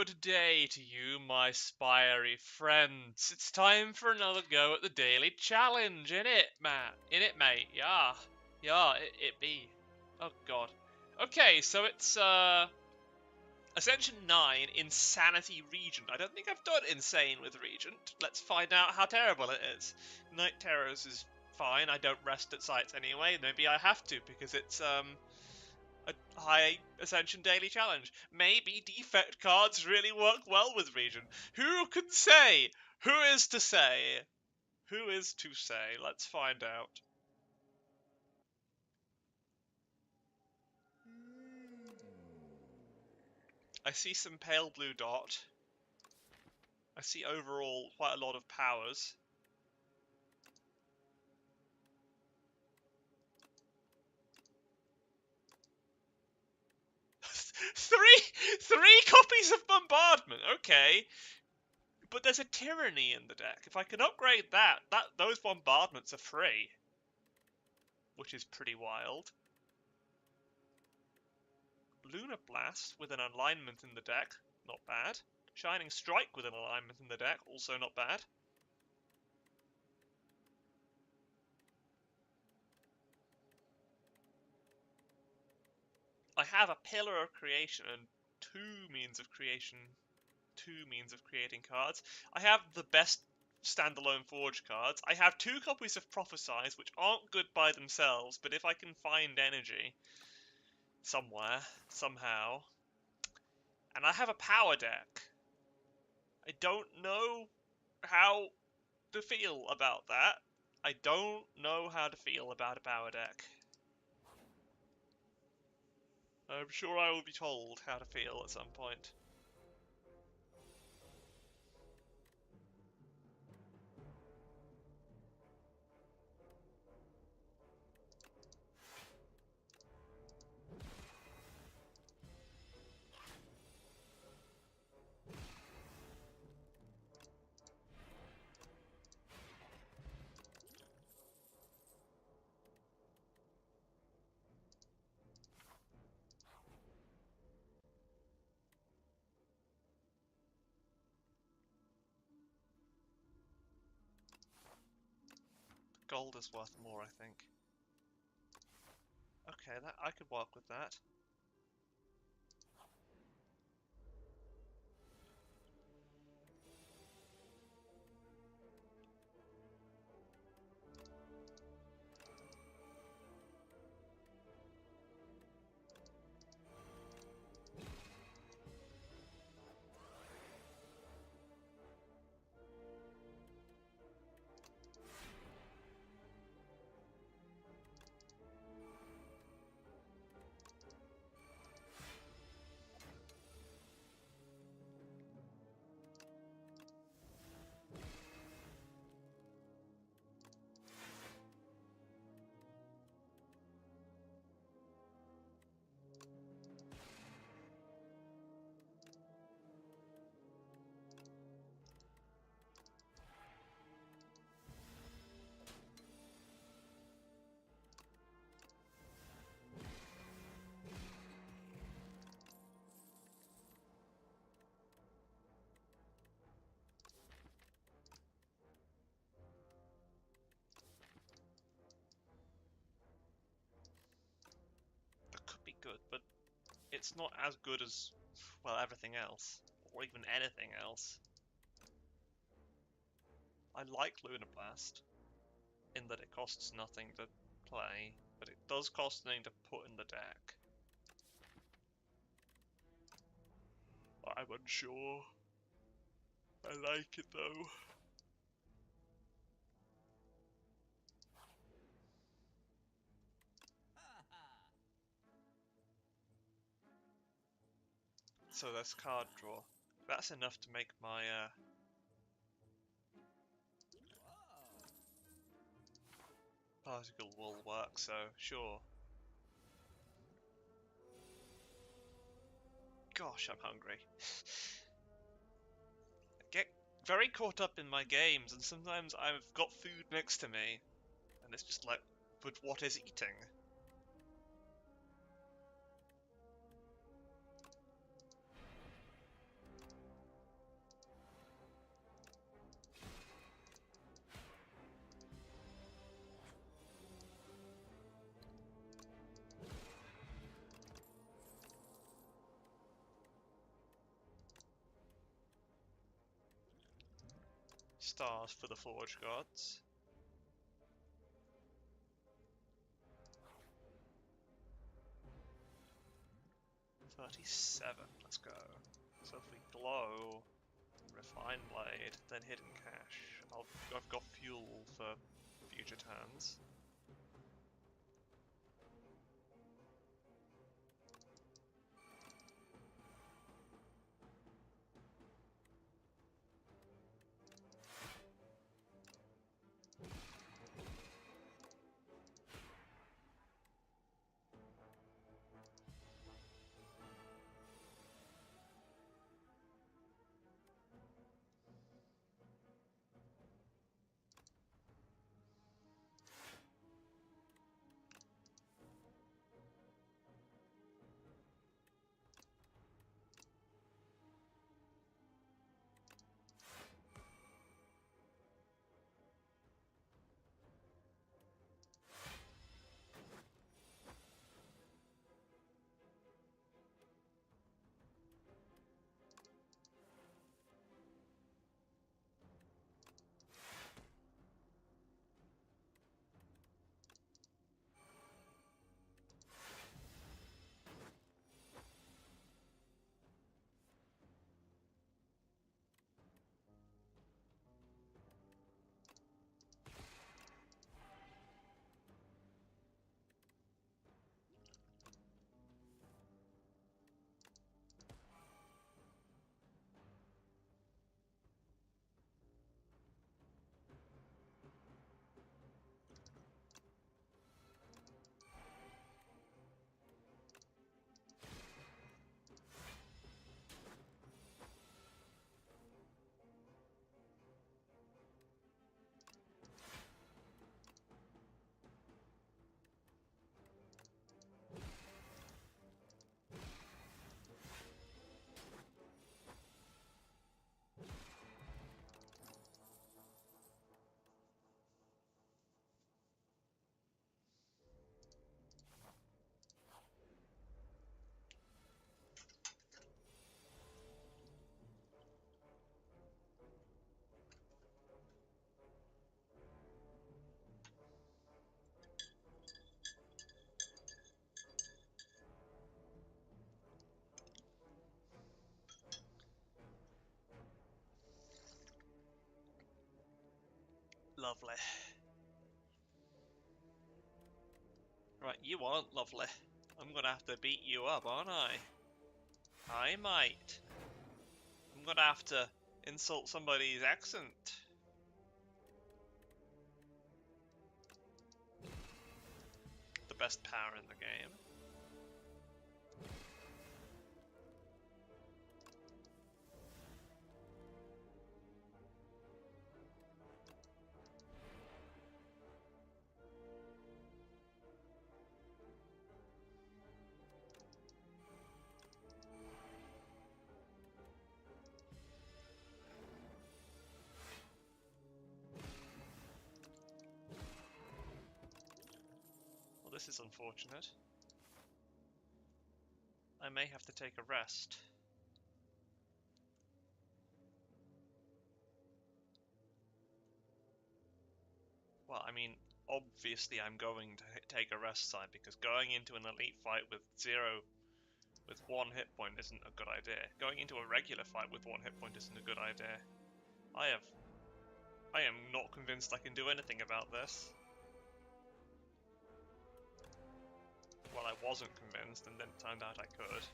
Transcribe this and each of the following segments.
Good day to you, my Spirey friends. It's time for another go at the daily challenge, innit, Matt? Innit, mate? Yeah. Yeah, it be. Oh, God. Okay, so it's, Ascension 9, Insanity Regent. I don't think I've done Insane with Regent. Let's find out how terrible it is. Night Terrors is fine. I don't rest at sites anyway. Maybe I have to, because it's, a high Ascension daily challenge. Maybe defect cards really work well with Regent. Who can say? Who is to say? Who is to say? Let's find out. I see some pale blue dot. I see overall quite a lot of powers. three copies of Bombardment. Okay, but there's a Tyranny in the deck. If I can upgrade that those bombardments are free, which is pretty wild. Lunar Blast with an alignment in the deck, not bad. Shining Strike with an alignment in the deck, also not bad. I have a Pillar of Creation and two means of creating cards. I have the best standalone Forge cards. I have 2 copies of Prophesize, which aren't good by themselves, but if I can find energy somewhere, somehow. And I have a power deck. I don't know how to feel about that. I don't know how to feel about a power deck. I'm sure I will be told how to feel at some point. Gold is worth more, I think. Okay, that I could work with that. Be good, but it's not as good as, well, everything else, or even anything else. I like Lunar Blast, in that it costs nothing to play, but it does cost something to put in the deck. I'm unsure. I like it though. So that's card draw. That's enough to make my particle wall work, so sure. Gosh, I'm hungry. I get very caught up in my games, and sometimes I've got food next to me, and it's just like, but what is eating? stars for the Forge Gods. $37, let's go. So if we glow Refine Blade, then Hidden Cache, I've got fuel for future turns. Lovely. Right, you aren't lovely. I'm gonna have to beat you up, aren't I? I might. I'm gonna have to insult somebody's accent. The best power in the game. Well, this is unfortunate. I may have to take a rest. Well, I mean, obviously I'm going to take a rest side, because going into an elite fight with one hit point isn't a good idea. Going into a regular fight with one hit point isn't a good idea. I am not convinced I can do anything about this. Well, I wasn't convinced, and then it turned out I could.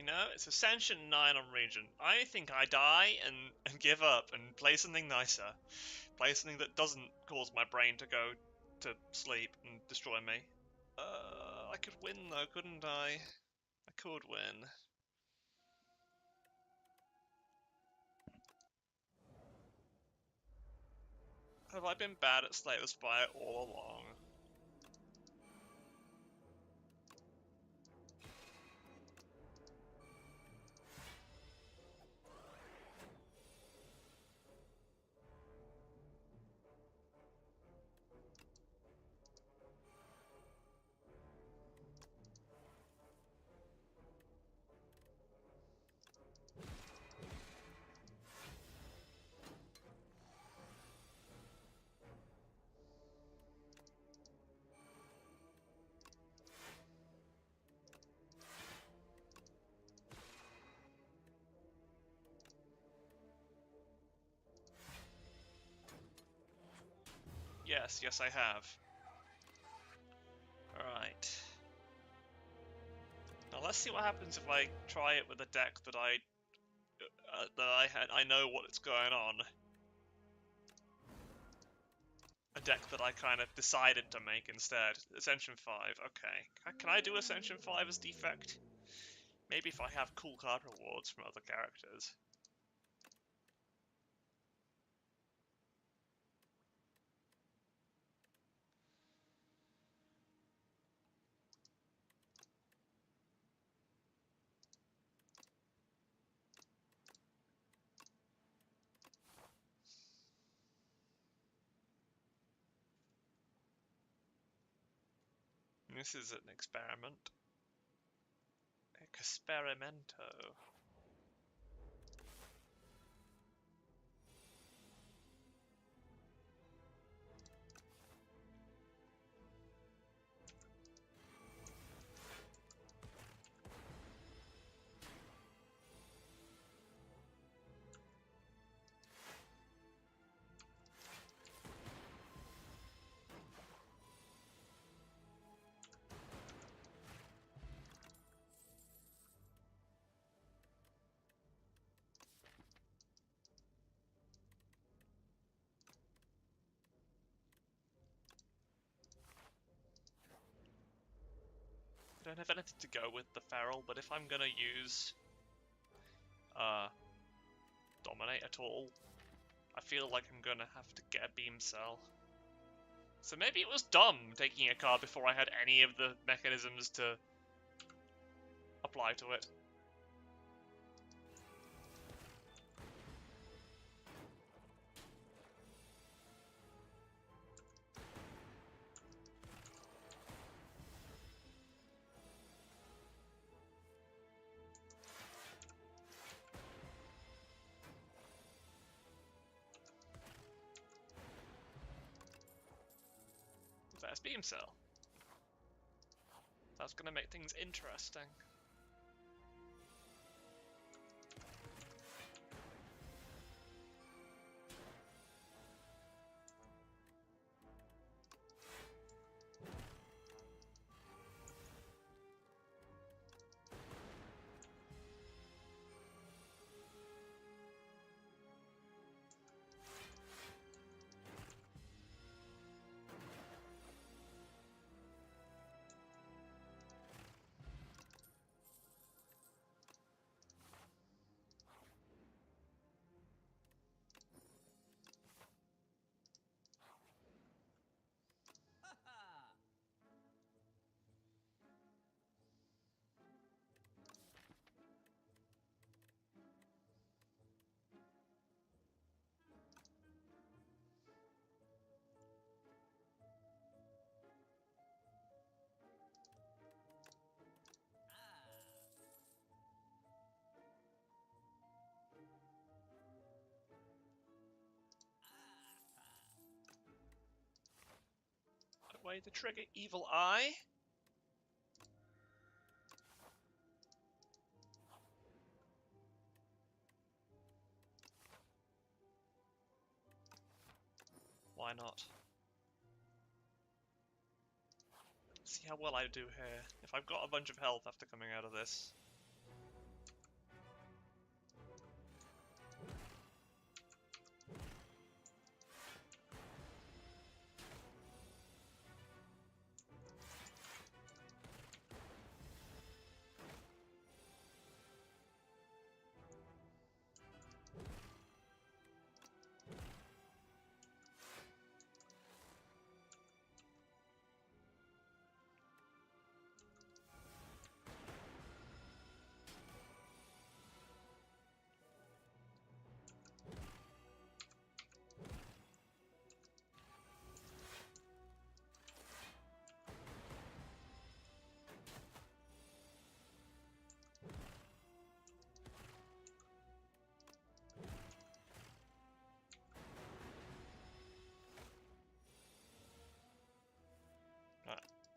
You know, it's Ascension 9 on Regent. I think I die and give up and play something nicer. Play something that doesn't cause my brain to go to sleep and destroy me. I could win though, couldn't I? I could win. Have I been bad at Slay the Spire all along? Yes, I have. Alright. Now let's see what happens if I try it with a deck that I know what's going on. A deck that I kind of decided to make instead. Ascension 5, okay. Can I do Ascension 5 as defect? Maybe if I have cool card rewards from other characters. This is an experiment. Experimento. I don't have anything to go with the Feral, but if I'm gonna use Dominate at all, I feel like I'm gonna have to get a Beam Cell. So maybe it was dumb taking a card before I had any of the mechanisms to apply to it. There's Beam Cell. That's gonna make things interesting. Way to trigger Evil Eye. Why not? Let's see how well I do here. If I've got a bunch of health after coming out of this.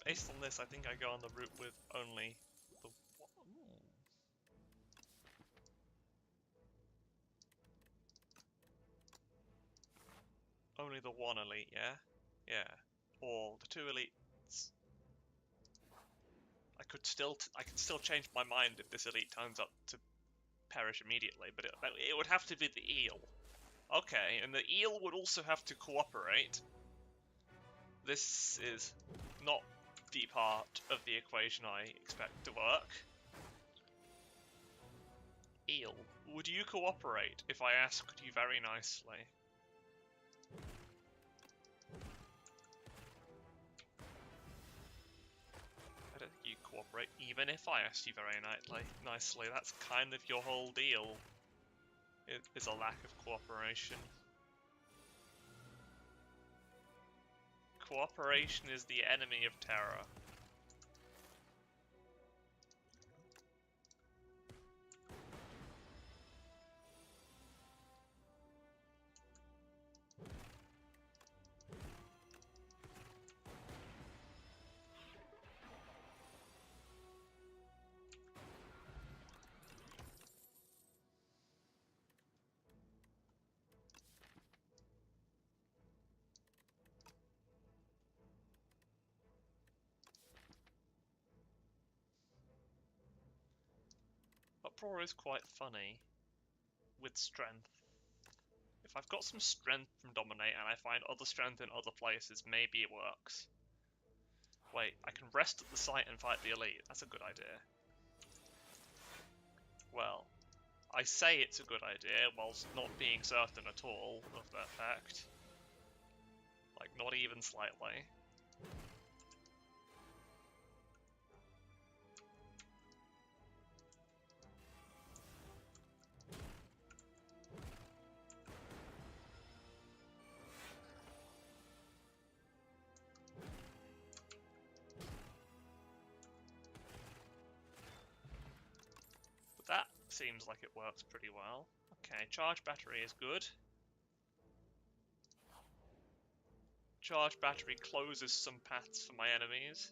Based on this, I think I go on the route with only the... Only the one elite, yeah? Yeah. Or the two elites. I could still change my mind if this elite turns up to perish immediately, but it would have to be the eel. Okay, and the eel would also have to cooperate. This is not the part of the equation I expect to work. Eel, would you cooperate if I asked you very nicely? I don't think you'd cooperate even if I asked you very nicely. That's kind of your whole deal. It is a lack of cooperation. Cooperation is the enemy of terror. Uproar is quite funny with strength. If I've got some strength from Dominate and I find other strength in other places, maybe it works. Wait, I can rest at the site and fight the elite. That's a good idea. Well, I say it's a good idea whilst not being certain at all of the effect. Like, not even slightly. That seems like it works pretty well. Okay, charge battery is good. Charge battery closes some paths for my enemies.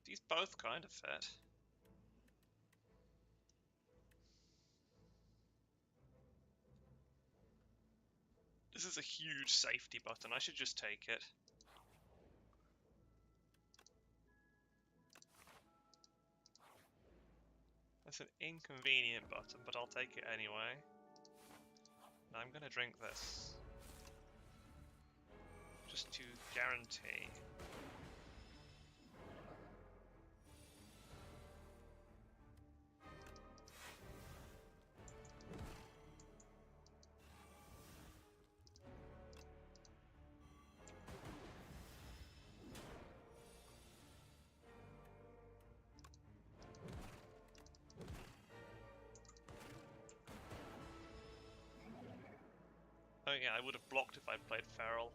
These both kind of fit. This is a huge safety button, I should just take it. That's an inconvenient button, but I'll take it anyway. Now I'm gonna drink this. Just to guarantee. yeah, I would have blocked if I'd played Feral.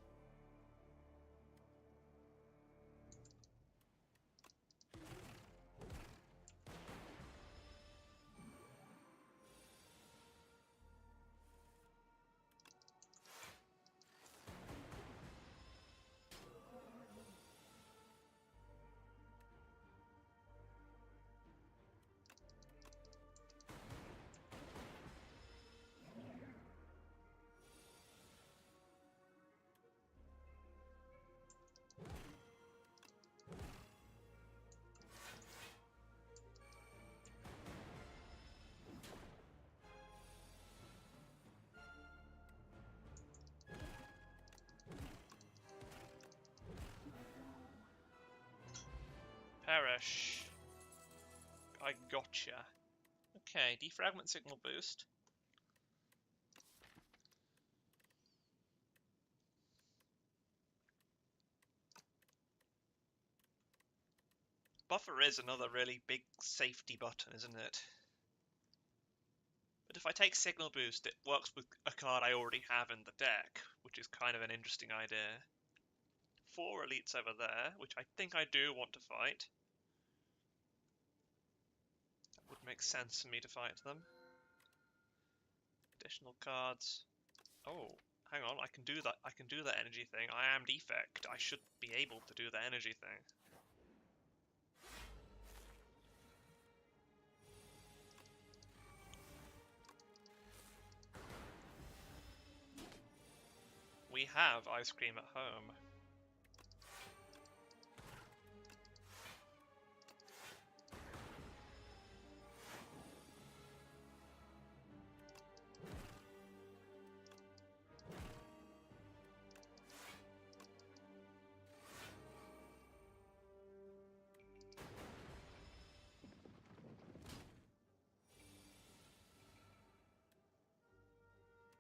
Perish. I gotcha. Okay, defragment signal boost. Buffer is another really big safety button, isn't it? But if I take signal boost, it works with a card I already have in the deck, which is kind of an interesting idea. 4 elites over there, which I think I do want to fight. That would make sense for me to fight them. Additional cards. Oh, hang on, I can do that. I can do the energy thing. I am defect. I should be able to do the energy thing. We have ice cream at home.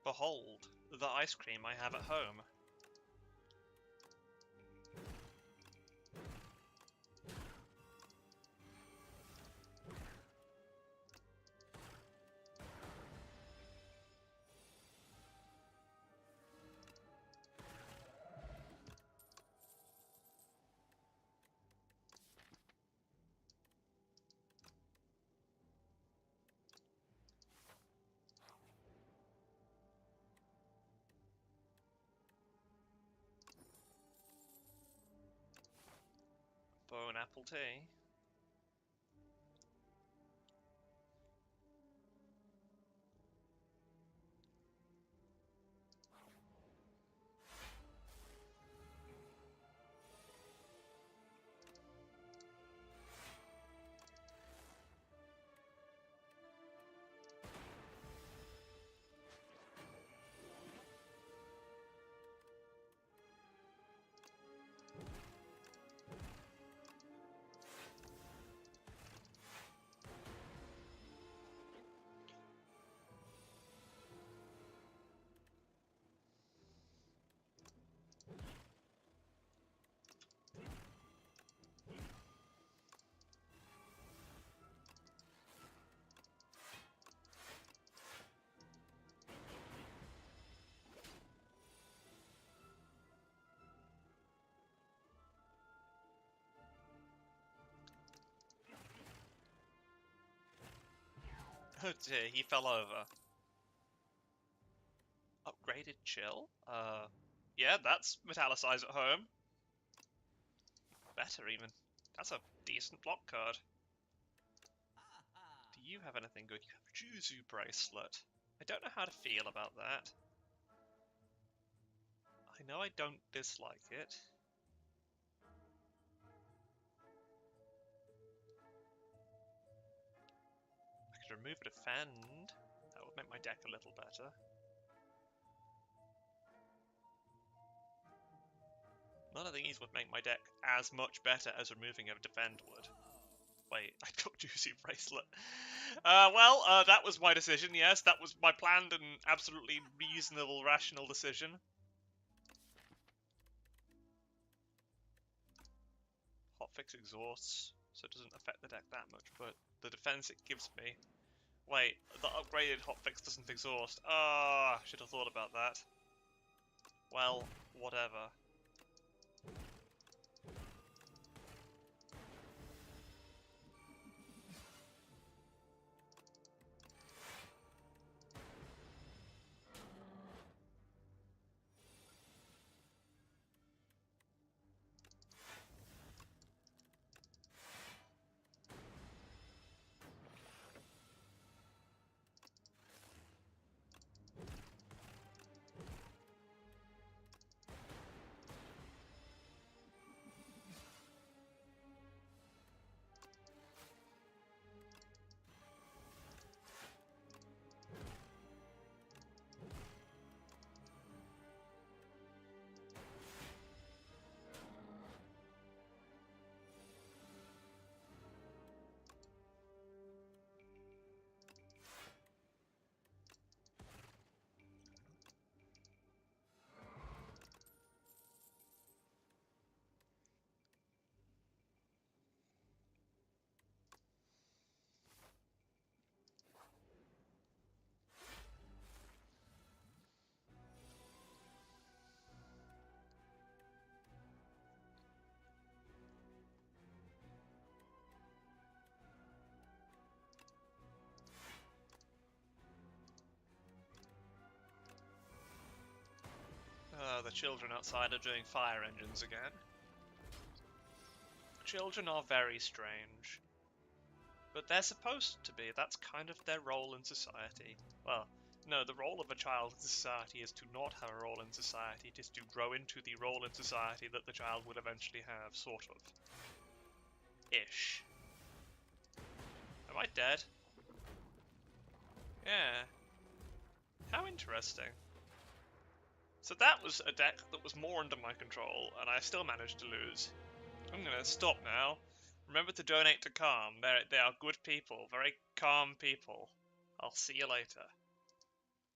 Behold, the ice cream I have at home. Bone apple tea. Oh dear, he fell over. Upgraded chill? Yeah, that's metallicize at home. Better even. That's a decent block card. Do you have anything good? You have Juzu Bracelet. I don't know how to feel about that. I know I don't dislike it. I could remove a defend. That would make my deck a little better. None of these would make my deck as much better as removing a defend would. Wait, I took Juicy Bracelet. That was my decision, yes. That was my planned and absolutely reasonable, rational decision. Hotfix exhausts, so it doesn't affect the deck that much, but the defense it gives me... Wait, the upgraded hotfix doesn't exhaust. Ah, should have thought about that. Well, whatever. The children outside are doing fire engines again. Children are very strange. But they're supposed to be. That's kind of their role in society. Well, no, the role of a child in society is to not have a role in society. It is to grow into the role in society that the child would eventually have, sort of. Ish. Am I dead? Yeah. How interesting. So that was a deck that was more under my control, and I still managed to lose. I'm gonna stop now. Remember to donate to Calm. They are good people, very calm people. I'll see you later.